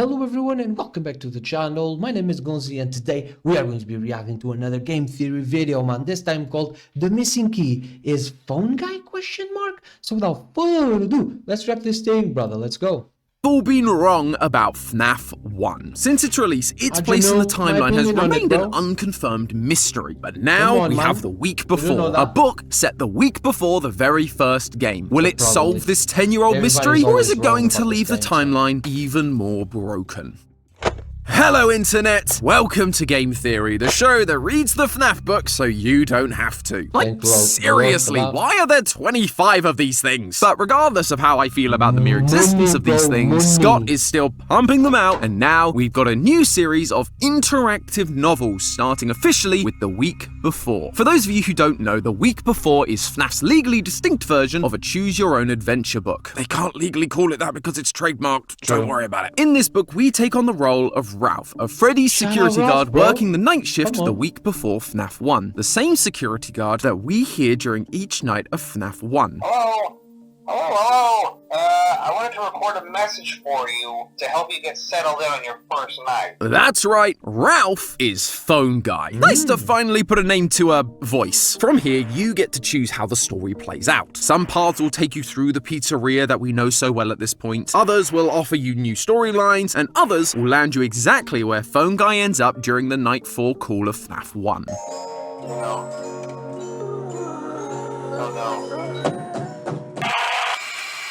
Hello everyone and welcome back to the channel. My name is Gonzii and today we are going to be reacting to another game theory video, man. This time called The Missing Key is Phone Guy ? So without further ado, let's wrap this thing, brother. Let's go. All been wrong about Fnaf 1. Since its release, its place in the timeline has remained an unconfirmed mystery. But now we have the week before, a book set the week before the very first game. Will it solve this 10-year-old mystery, or is it going to leave the timeline even more broken? Hello Internet! Welcome to Game Theory, the show that reads the Fnaf book so you don't have to. Like, seriously, why are there 25 of these things? But regardless of how I feel about the mere existence of these things, Scott is still pumping them out, and now we've got a new series of interactive novels starting officially with The Week Before. For those of you who don't know, The Week Before is Fnaf's legally distinct version of a choose-your-own-adventure book. They can't legally call it that because it's trademarked, don't worry about it. In this book, we take on the role of Ralph, a Freddy's security guard working the night shift the week before Fnaf 1. The same security guard that we hear during each night of Fnaf 1. Hello. I wanted to record a message for you to help you get settled in on your first night. That's right, Ralph is Phone Guy. Nice to finally put a name to a voice. From here, you get to choose how the story plays out. Some paths will take you through the pizzeria that we know so well at this point. Others will offer you new storylines, and others will land you exactly where Phone Guy ends up during the night 4 call of Fnaf 1. Oh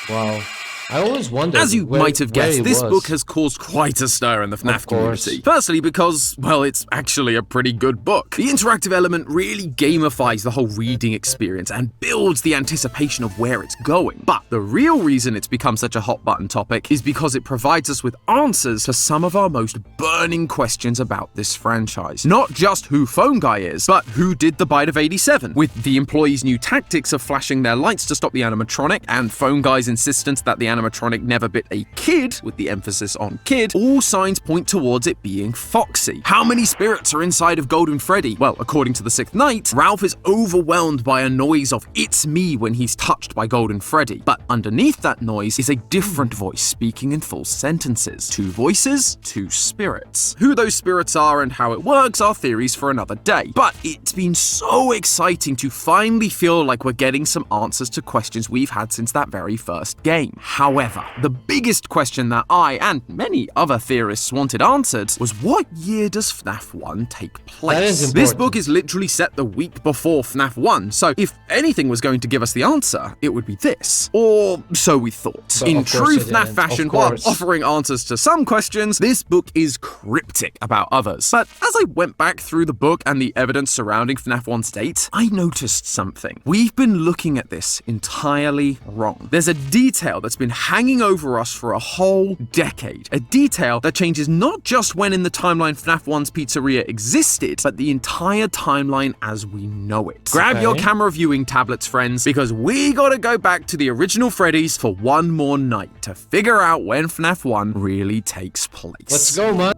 no. Wow. I always wondered. As you might have guessed, this book has caused quite a stir in the Fnaf community. Firstly because, well, it's actually a pretty good book. The interactive element really gamifies the whole reading experience and builds the anticipation of where it's going. But the real reason it's become such a hot button topic is because it provides us with answers to some of our most burning questions about this franchise. Not just who Phone Guy is, but who did the bite of 87, with the employees' new tactics of flashing their lights to stop the animatronic and Phone Guy's insistence that the animatronic never bit a kid, with the emphasis on kid. All signs point towards it being Foxy. How many spirits are inside of Golden Freddy? Well, according to the Sixth Night, Ralph is overwhelmed by a noise of "it's me" when he's touched by Golden Freddy. But underneath that noise is a different voice speaking in full sentences. 2 voices, 2 spirits. Who those spirits are and how it works are theories for another day. But it's been so exciting to finally feel like we're getting some answers to questions we've had since that very first game. However, the biggest question that I and many other theorists wanted answered was, what year does Fnaf 1 take place? This book is literally set the week before Fnaf 1, so if anything was going to give us the answer, it would be this. Or so we thought. In true Fnaf fashion, while offering answers to some questions, this book is cryptic about others. But as I went back through the book and the evidence surrounding Fnaf 1's date, I noticed something. We've been looking at this entirely wrong. There's a detail that's been hanging over us for a whole decade. A detail that changes not just when in the timeline Fnaf 1's pizzeria existed, but the entire timeline as we know it. Grab your camera viewing tablets, friends, because we gotta go back to the original Freddy's for one more night to figure out when Fnaf 1 really takes place. Let's go, man.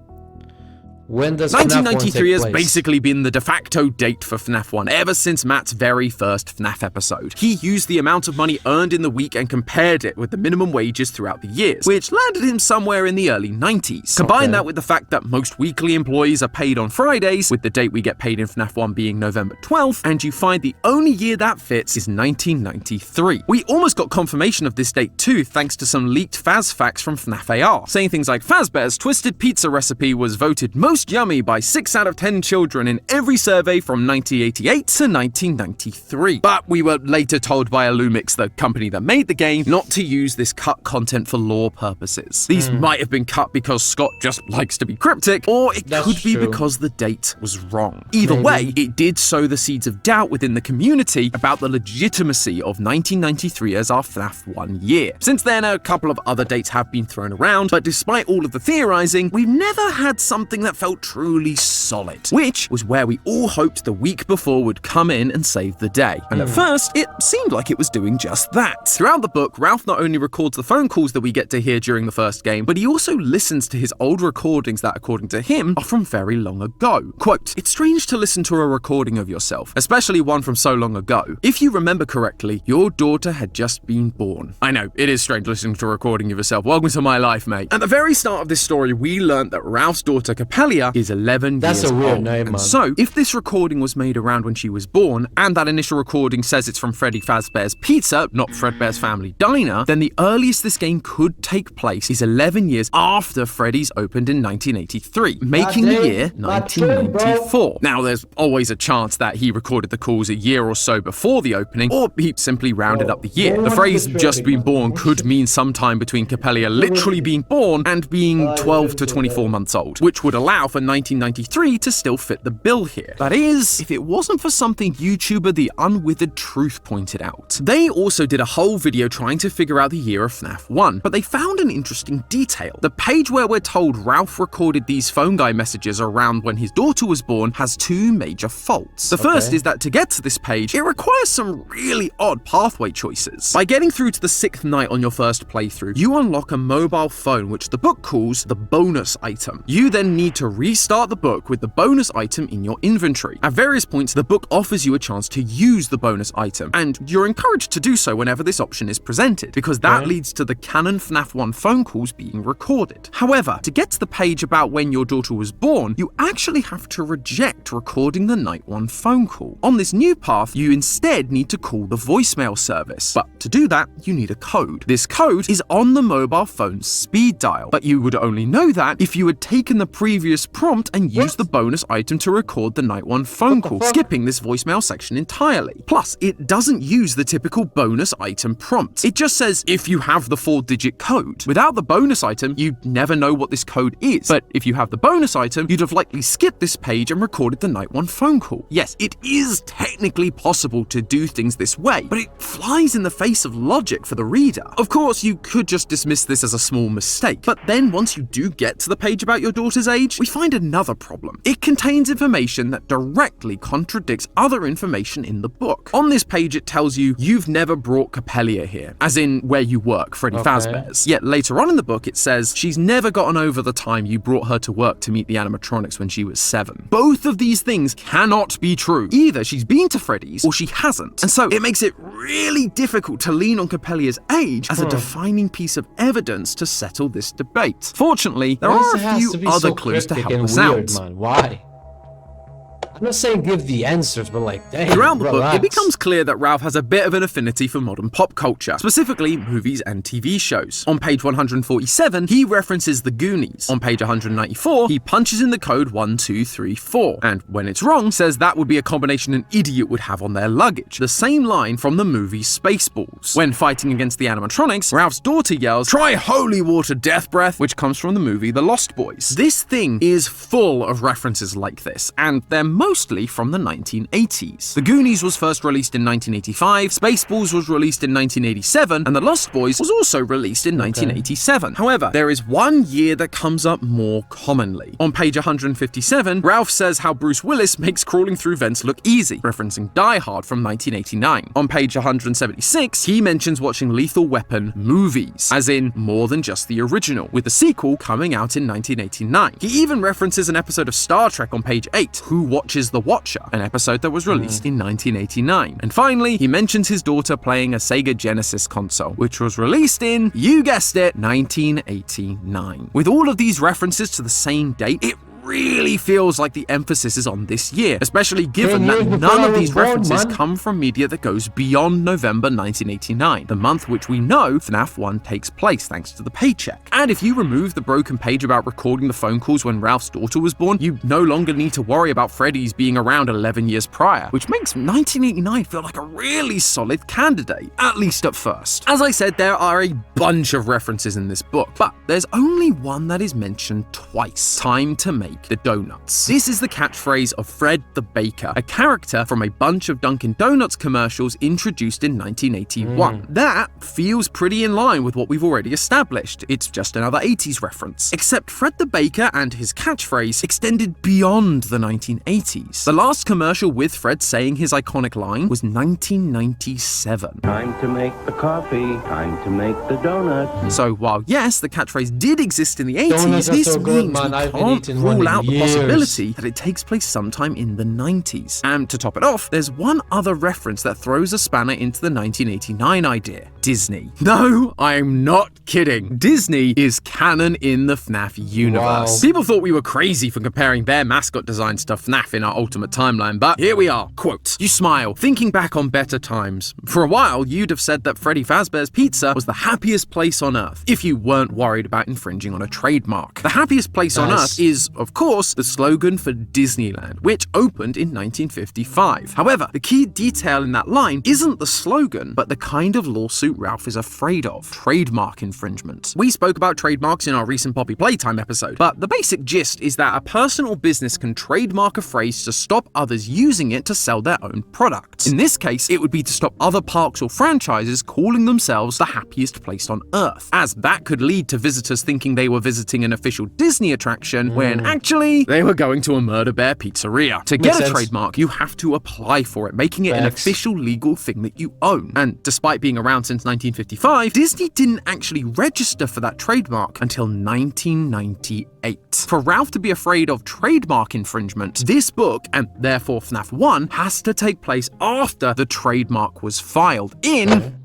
When does 1993 has basically been the de facto date for Fnaf 1 ever since Matt's very first Fnaf episode. He used the amount of money earned in the week and compared it with the minimum wages throughout the years, which landed him somewhere in the early 90s. Combine that with the fact that most weekly employees are paid on Fridays, with the date we get paid in Fnaf 1 being November 12th, and you find the only year that fits is 1993. We almost got confirmation of this date too thanks to some leaked Faz facts from Fnaf AR, saying things like Fazbear's twisted pizza recipe was voted most yummy by 6 out of 10 children in every survey from 1988 to 1993. But we were later told by Illumix, the company that made the game, not to use this cut content for lore purposes. These might have been cut because Scott just likes to be cryptic, or it could be because the date was wrong. Either way, it did sow the seeds of doubt within the community about the legitimacy of 1993 as our Fnaf 1 year. Since then, a couple of other dates have been thrown around, but despite all of the theorizing, we've never had something that felt felt truly solid, which was where we all hoped the week before would come in and save the day. And at first, it seemed like it was doing just that. Throughout the book, Ralph not only records the phone calls that we get to hear during the first game, but he also listens to his old recordings that, according to him, are from very long ago. Quote, "It's strange to listen to a recording of yourself, especially one from so long ago. If you remember correctly, your daughter had just been born." I know, it is strange listening to a recording of yourself. Welcome to my life, mate. At the very start of this story, we learned that Ralph's daughter, Capella, is 11 That's years a weird old. name, And man. so, if this recording was made around when she was born, and that initial recording says it's from Freddy Fazbear's Pizza, not Fredbear's Family Diner, then the earliest this game could take place is 11 years after Freddy's opened in 1983, making the year 1994. Now, there's always a chance that he recorded the calls a year or so before the opening, or he simply rounded up the year. The phrase "just been born" could mean sometime between Capella literally being born and being 12 to 24 months old, which would allow for 1993 to still fit the bill here. That is, if it wasn't for something YouTuber The Unwithered Truth pointed out. They also did a whole video trying to figure out the year of FNAF 1, but they found an interesting detail. The page where we're told Ralph recorded these phone guy messages around when his daughter was born has two major faults. The first is that to get to this page, it requires some really odd pathway choices. By getting through to the 6th night on your first playthrough, you unlock a mobile phone which the book calls the bonus item. You then need to restart the book with the bonus item in your inventory. At various points, the book offers you a chance to use the bonus item, and you're encouraged to do so whenever this option is presented, because that leads to the canon FNAF 1 phone calls being recorded. However, to get to the page about when your daughter was born, you actually have to reject recording the night 1 phone call. On this new path, you instead need to call the voicemail service, but to do that, you need a code. This code is on the mobile phone's speed dial, but you would only know that if you had taken the previous prompt and used the bonus item to record the night 1 phone call, skipping this voicemail section entirely. Plus, it doesn't use the typical bonus item prompt. It just says, if you have the 4-digit code. Without the bonus item, you'd never know what this code is, but if you have the bonus item, you'd have likely skipped this page and recorded the night 1 phone call. Yes, it is technically possible to do things this way, but it flies in the face of logic for the reader. Of course, you could just dismiss this as a small mistake, but then once you do get to the page about your daughter's age, we find another problem. It contains information that directly contradicts other information in the book. On this page, it tells you you've never brought Capella here, as in where you work, Freddy Fazbear's. Yet later on in the book, it says she's never gotten over the time you brought her to work to meet the animatronics when she was 7. Both of these things cannot be true. Either she's been to Freddy's or she hasn't. And so it makes it really difficult to lean on Capella's age as a defining piece of evidence to settle this debate. Fortunately, there are a few other clues to help us out. Man. Why? I'm not saying give the answers, but like, dang, Throughout the book, relax. it becomes clear that Ralph has a bit of an affinity for modern pop culture, specifically movies and TV shows. On page 147, he references the Goonies. On page 194, he punches in the code 1234, and when it's wrong, says that would be a combination an idiot would have on their luggage. The same line from the movie Spaceballs. When fighting against the animatronics, Ralph's daughter yells, "Try holy water death breath," which comes from the movie The Lost Boys. This thing is full of references like this, and they're mostly from the 1980s. The Goonies was first released in 1985, Spaceballs was released in 1987, and The Lost Boys was also released in 1987. However, there is one year that comes up more commonly. On page 157, Ralph says how Bruce Willis makes crawling through vents look easy, referencing Die Hard from 1989. On page 176, he mentions watching Lethal Weapon movies, as in more than just the original, with the sequel coming out in 1989. He even references an episode of Star Trek on page 8, Who Watches the Watcher, an episode that was released in 1989. And finally, he mentions his daughter playing a Sega Genesis console, which was released in, you guessed it, 1989. With all of these references to the same date, it really feels like the emphasis is on this year, especially given that none of these references come from media that goes beyond November 1989, the month which we know FNAF 1 takes place thanks to the paycheck. And if you remove the broken page about recording the phone calls when Ralph's daughter was born, you no longer need to worry about Freddy's being around 11 years prior, which makes 1989 feel like a really solid candidate, at least at first. As I said, there are a bunch of references in this book, but there's only one that is mentioned twice, Time to Make make the donuts. This is the catchphrase of Fred the Baker, a character from a bunch of Dunkin' Donuts commercials introduced in 1981. That feels pretty in line with what we've already established. It's just another 80s reference. Except Fred the Baker and his catchphrase extended beyond the 1980s. The last commercial with Fred saying his iconic line was 1997. Time to make the coffee, time to make the donuts. So while yes, the catchphrase did exist in the 80s, Donuts are this so good, means man. we I've been can't eating one rule in out the years. possibility that it takes place sometime in the 90s. And to top it off, there's one other reference that throws a spanner into the 1989 idea. Disney. No, I'm not kidding. Disney is canon in the FNAF universe. Wow. People thought we were crazy for comparing their mascot designs to FNAF in our Ultimate Timeline, but here we are. Quote, "You smile, thinking back on better times. For a while, you'd have said that Freddy Fazbear's Pizza was the happiest place on Earth, if you weren't worried about infringing on a trademark. The happiest place on Earth is, of course, the slogan for Disneyland, which opened in 1955. However, the key detail in that line isn't the slogan, but the kind of lawsuit Ralph is afraid of: trademark infringement. We spoke about trademarks in our recent Poppy Playtime episode, but the basic gist is that a person or business can trademark a phrase to stop others using it to sell their own products. In this case, it would be to stop other parks or franchises calling themselves the happiest place on Earth, as that could lead to visitors thinking they were visiting an official Disney attraction when actually they were going to a Murder Bear pizzeria. To get a trademark, you have to apply for it, making it an official legal thing that you own. And despite being around since 1955, Disney didn't actually register for that trademark until 1998. For Ralph to be afraid of trademark infringement, this book, and therefore FNAF 1, has to take place after the trademark was filed in...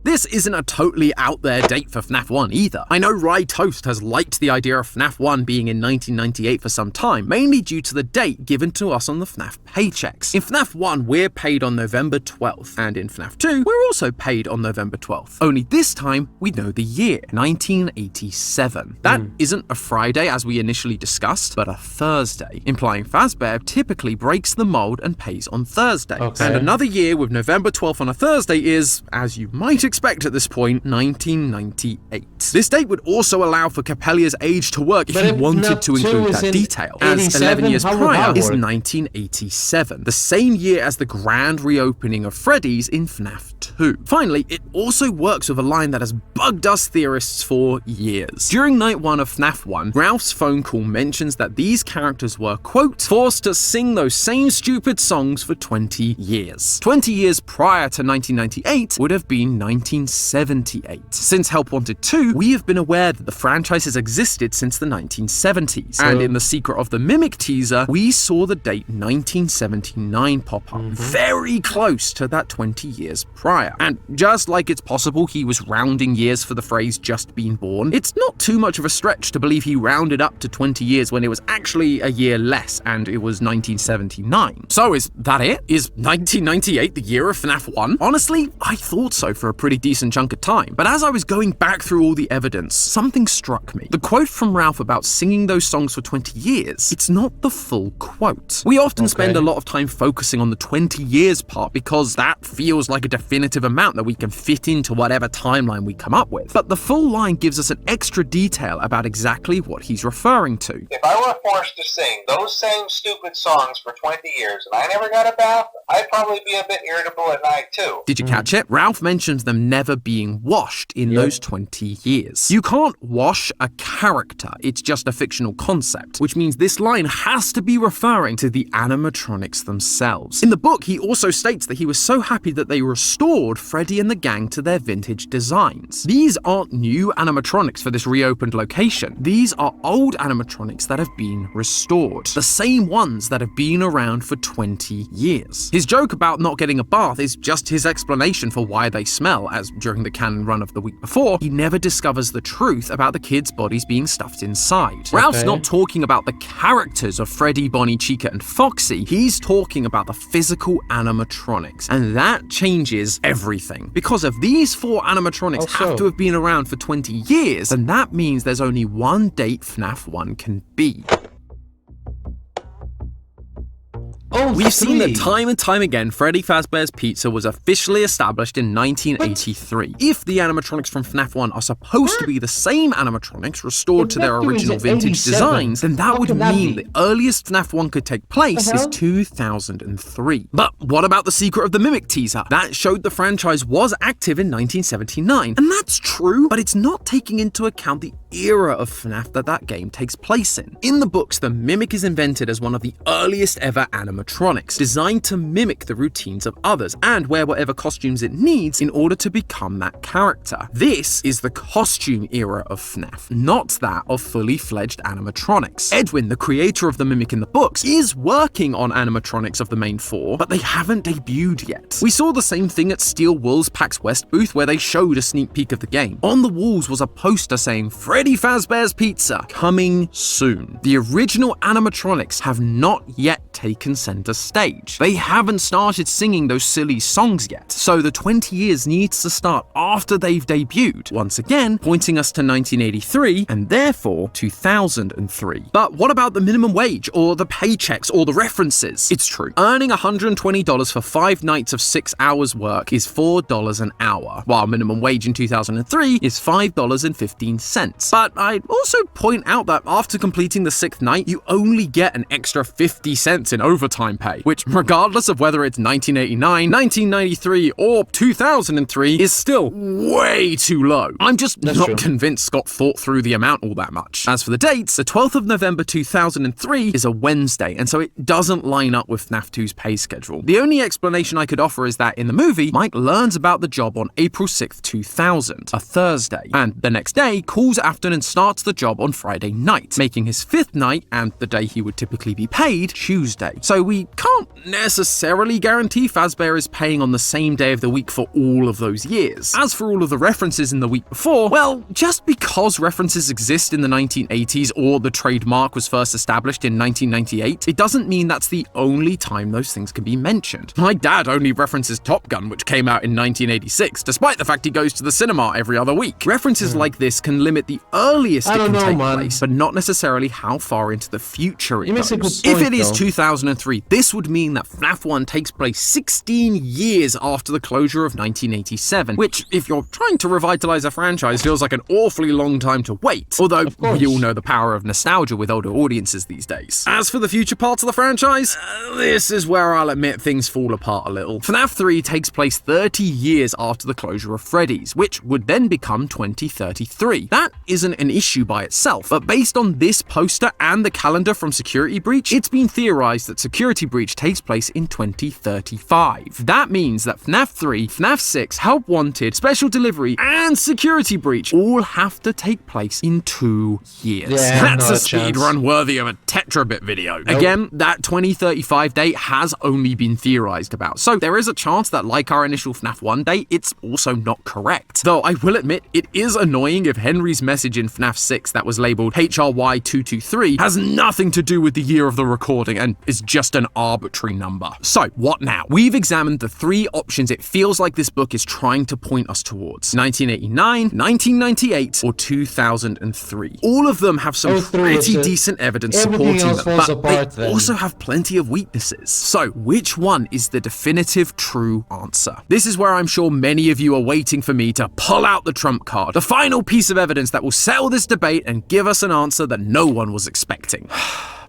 This isn't a totally out there date for FNAF 1 either. I know Rye Toast has liked the idea of FNAF 1 being in 1998 for some time, mainly due to the date given to us on the FNAF paychecks. In FNAF 1, we're paid on November 12th, and in FNAF 2, we're also paid on November 12th. Only this time, we know the year, 1987. That isn't a Friday as we initially discussed, but a Thursday, implying Fazbear typically breaks the mold and pays on Thursdays. And another year with November 12th on a Thursday is, as you might expect at this point, 1998. This date would also allow for Capellia's age to work if you wanted to include that detail, as 11 years prior is 1987, the same year as the grand reopening of Freddy's in FNAF 2. Finally, it also works with a line that has bugged us theorists for years. During night 1 of FNAF 1, Ralph's phone call mentions that these characters were, quote, forced to sing those same stupid songs for 20 years. 20 years prior to 1998 would have been 1978. Since Help Wanted 2, we have been aware that the franchise has existed since the 1970s, and in The Secret of the Mimic teaser, we saw the date 1979 pop up, very close to that 20 years prior. And just like it's possible he was rounding years for the phrase just been born, it's not too much of a stretch to believe he rounded up to 20 years when it was actually a year less, and it was 1979. So is that it? Is 1998 the year of FNAF 1? Honestly, I thought so for a pretty decent chunk of time, but as I was going back through all the evidence, something struck me. The quote from Ralph about singing those songs for 20 years, it's not the full quote. We often spend a lot of time focusing on the 20 years part because that feels like a definitive amount that we can fit into whatever timeline we come up with. But the full line gives us an extra detail about exactly what he's referring to. If I were forced to sing those same stupid songs for 20 years and I never got a bath, I'd probably be a bit irritable at night too. Did you catch it? Ralph mentions them never being washed in those 20 years. You can't wash a character, it's just a fictional concept, which means this line has to be referring to the animatronics themselves. In the book, he also states that he was so happy that they restored Freddy and the gang to their vintage designs. These aren't new animatronics for this reopened location. These are old animatronics that have been restored. The same ones that have been around for 20 years. His joke about not getting a bath is just his explanation for why they smell, as during the canon run of the week before, he never discovers the truth about the kids' bodies being stuffed inside. Ralph's not talking about the characters of Freddy, Bonnie, Chica, and Foxy. He's talking about the physical animatronics, and that changes everything. Because if these 4 animatronics have to have been around for 20 years, then that means there's only one date FNAF 1 can be. Phone We've seen 3. that time and time again, Freddy Fazbear's Pizza was officially established in 1983. If the animatronics from FNAF 1 are supposed to be the same animatronics restored to their original vintage designs, then that would mean the earliest FNAF 1 could take place is 2003. But what about the secret of the Mimic teaser? That showed the franchise was active in 1979. And that's true, but it's not taking into account the era of FNAF that game takes place in. In the books, the Mimic is invented as one of the earliest ever animatronics, designed to mimic the routines of others and wear whatever costumes it needs in order to become that character. This is the costume era of FNAF, not that of fully fledged animatronics. Edwin, the creator of the Mimic in the books, is working on animatronics of the main four, but they haven't debuted yet. We saw the same thing at Steel Wool's PAX West booth where they showed a sneak peek of the game. On the walls was a poster saying Freddy Fazbear's Pizza, coming soon. The original animatronics have not yet taken center stage. They haven't started singing those silly songs yet, so the 20 years needs to start after they've debuted, once again pointing us to 1983 and therefore 2003. But what about the minimum wage, or the paychecks, or the references? It's true. Earning $120 for 5 nights of 6 hours work is $4 an hour, while minimum wage in 2003 is $5.15. But I'd also point out that after completing the 6th night, you only get an extra 50 cents in overtime pay, which, regardless of whether it's 1989, 1993, or 2003, is still way too low. I'm just not convinced Scott thought through the amount all that much. As for the dates, the 12th of November 2003 is a Wednesday, and so it doesn't line up with FNAF 2's pay schedule. The only explanation I could offer is that in the movie, Mike learns about the job on April 6th, 2000, a Thursday, and the next day calls Afton and starts the job on Friday night, making his 5th night, and the day he would typically be paid, Tuesday. So we can't necessarily guarantee Fazbear is paying on the same day of the week for all of those years. As for all of the references in the week before, well, just because references exist in the 1980s or the trademark was first established in 1998, it doesn't mean that's the only time those things can be mentioned. My dad only references Top Gun, which came out in 1986, despite the fact he goes to the cinema every other week. References like this can limit the earliest it can take place, but not necessarily how far into the future it goes. If it is 2003, this would mean that FNAF 1 takes place 16 years after the closure of 1987, which, if you're trying to revitalize a franchise, feels like an awfully long time to wait, although we all know the power of nostalgia with older audiences these days. As for the future parts of the franchise, this is where I'll admit things fall apart a little. FNAF 3 takes place 30 years after the closure of Freddy's, which would then become 2033. That isn't an issue by itself, but based on this poster and the calendar from Security Breach, it's been theorized that Security Breach takes place in 2035. That means that FNAF 3, FNAF 6, Help Wanted, Special Delivery, and Security Breach all have to take place in 2 years. Yeah, that's a speedrun worthy of a Tetrabit video. Again, that 2035 date has only been theorized about, so there is a chance that, like our initial FNAF 1 date, it's also not correct. Though I will admit, it is annoying if Henry's message in FNAF 6 that was labeled HRY223 has nothing to do with the year of the recording and is just an arbitrary number. So, what now? We've examined the 3 options it feels like this book is trying to point us towards: 1989, 1998, or 2003. All of them have some pretty decent evidence supporting them, but they also have plenty of weaknesses. So, which one is the definitive true answer? This is where I'm sure many of you are waiting for me to pull out the trump card, the final piece of evidence that will settle this debate and give us an answer that no one was expecting.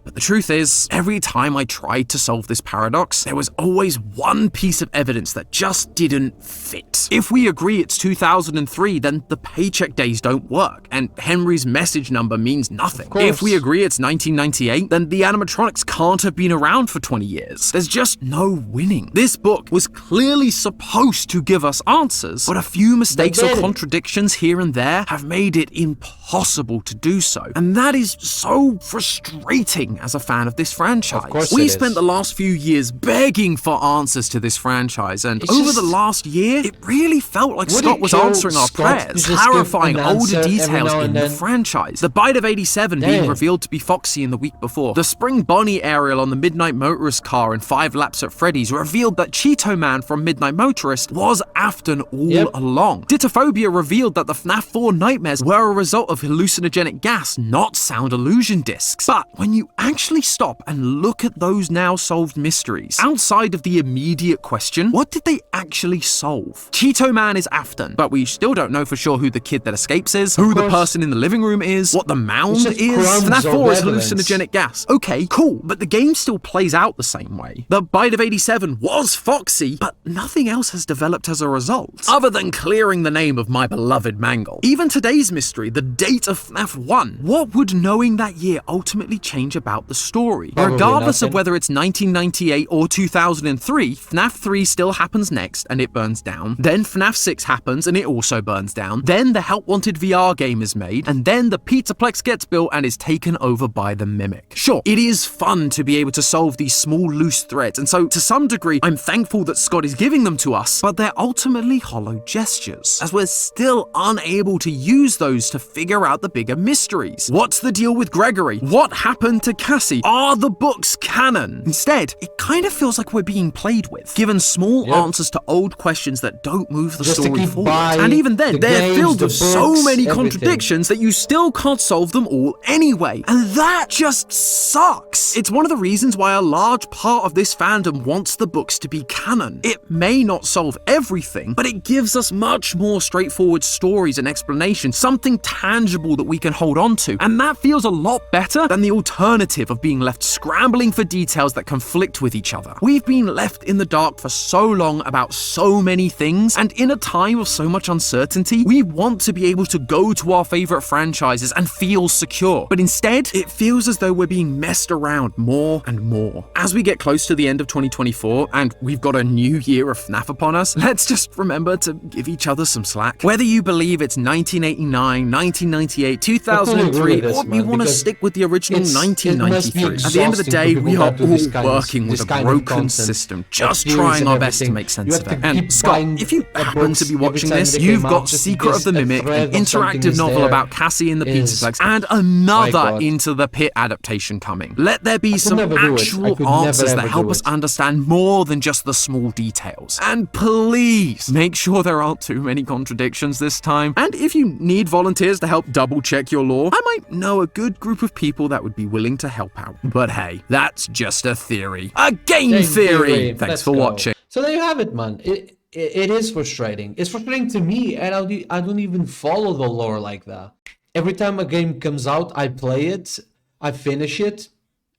But the truth is, every time I tried to solve this paradox, there was always one piece of evidence that just didn't fit. If we agree it's 2003, then the paycheck days don't work, and Henry's message number means nothing. If we agree it's 1998, then the animatronics can't have been around for 20 years. There's just no winning. This book was clearly supposed to give us answers, but a few mistakes or contradictions here and there have made it impossible to do so. And that is so frustrating as a fan of this franchise. We spent the last few years begging for answers to this franchise, and over the last year, it really felt like Scott was answering our prayers, clarifying older details in the franchise. The Bite of 87 being revealed to be Foxy in the week before. The Spring Bonnie aerial on the Midnight Motorist car in 5 Laps at Freddy's revealed that Cheeto Man from Midnight Motorist was Afton all along. Ditophobia revealed that the FNAF 4 nightmares were a result of hallucinogenic gas, not sound illusion discs. But when you actually stop and look at those now solved mysteries, outside of the immediate question, what did they actually solve? Cheeto Man is Afton, but we still don't know for sure who the kid that escapes is, who the person in the living room is, what the mound is. FNAF 4 is hallucinogenic gas. Okay, cool, but the game still plays out the same way. The Bite of 87 was Foxy, but nothing else has developed as a result, other than clearing the name of my beloved Mangle. Even today's mystery, the date of FNAF 1, what would knowing that year ultimately change about the story? Regardless of whether it's 1998 or 2003, FNAF 3 still happens next and it burns down. Then FNAF 6 happens and it also burns down. Then the Help Wanted VR game is made, and then the Pizzaplex gets built and is taken over by the Mimic. Sure, it is fun to be able to solve these small loose threads, and so to some degree I'm thankful that Scott is giving them to us, but they're ultimately hollow gestures, as we're still unable to use those to figure out the bigger mysteries. What's the deal with Gregory? What happened to Cassie? Are the books canon? Instead, it kind of feels like we're being played with, given small answers to old questions that don't move the story forward. And even then, they're filled with so many contradictions that you still can't solve them all anyway. And that just sucks. It's one of the reasons why a large part of this fandom wants the books to be canon. It may not solve everything, but it gives us much more straightforward stories and explanations, something tangible that we can hold on to. And that feels a lot better than the alternative of being left scrambling for details that conflict with each other. We've been left in the dark for so long about so many things, and in a time of so much uncertainty, we want to be able to go to our favorite franchises and feel secure. But instead, it feels as though we're being messed around more and more. As we get close to the end of 2024, and we've got a new year of FNAF upon us, let's just remember to give each other some slack. Whether you believe it's 1989, 1998, 2003, or you want to stick with the original 1993. At the end of the day, we are all working with a broken system, just trying our best to make sense of it. And Scott, if you happen to be watching this, you've got Secret of the Mimic, an interactive novel about Cassie in the Pizzaplex, and another Into the Pit adaptation coming. Let there be some actual answers that help us understand more than just the small details. And please, make sure there aren't too many contradictions this time. And if you need volunteers to help double check your lore, I might know a good group of people that would be willing to help out. But hey, that's just a theory. A game theory! Thanks for watching. So there you have it, man. It is frustrating. It's frustrating to me, and I don't even follow the lore like that. Every time a game comes out, I play it, I finish it,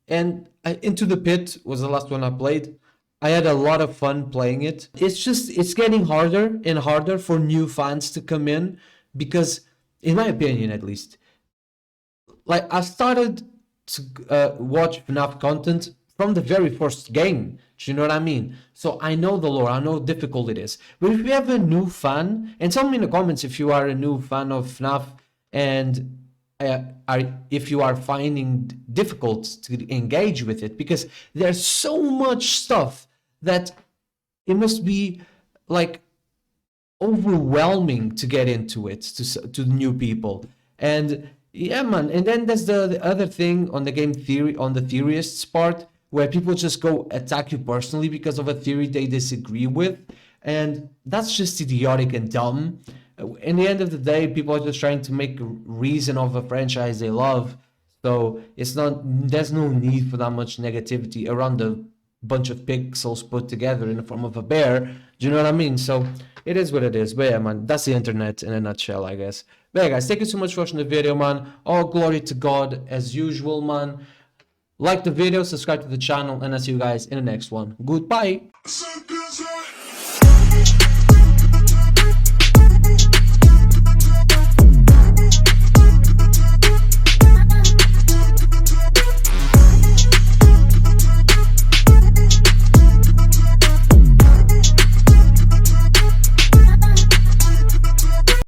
and Into the Pit was the last one I played. I had a lot of fun playing it. It's getting harder and harder for new fans to come in, because, in my opinion at least, like, I started to watch FNAF content from the very first game. Do you know what I mean? So I know the lore, I know how difficult it is. But if you have a new fan, and tell me in the comments if you are a new fan of FNAF and if you are finding difficult to engage with it, because there's so much stuff that it must be like overwhelming to get into it to new people. And yeah, man. And then there's the other thing on the game theory, on the theorists part, where people just go attack you personally because of a theory they disagree with. And that's just idiotic and dumb. In the end of the day, people are just trying to make a reason of a franchise they love. So there's no need for that much negativity around a bunch of pixels put together in the form of a bear. Do you know what I mean? So it is what it is. But yeah, man, that's the internet in a nutshell, I guess. But yeah, guys, thank you so much for watching the video, man. All glory to God as usual, man. Like the video, subscribe to the channel, and I'll see you guys in the next one. Goodbye.